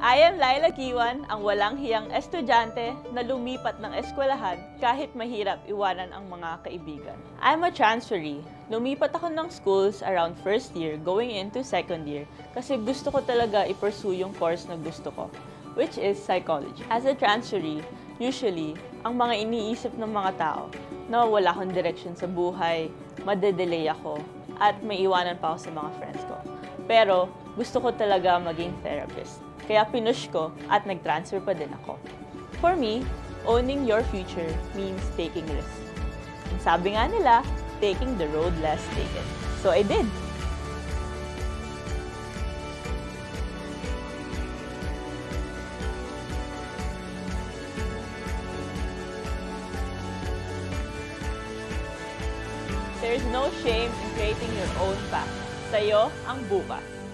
I am Laila Kiwan, ang walang hiyang estudyante na lumipat ng eskwelahan kahit mahirap iwanan ang mga kaibigan. I'm a transferee. Lumipat ako ng schools around first year going into second year kasi gusto ko talaga i-pursue yung course na gusto ko, which is psychology. As a transferee, usually, ang mga iniisip ng mga tao na wala akong direction sa buhay, madedelay ako, at may iwanan pa ako sa mga friends ko. Pero gusto ko talaga maging therapist. Kaya pinush ko at nag-transfer pa din ako. For me, owning your future means taking risks. And sabi nga nila, taking the road less taken. So I did. There's no shame in creating your own path. Sa'yo ang bukas.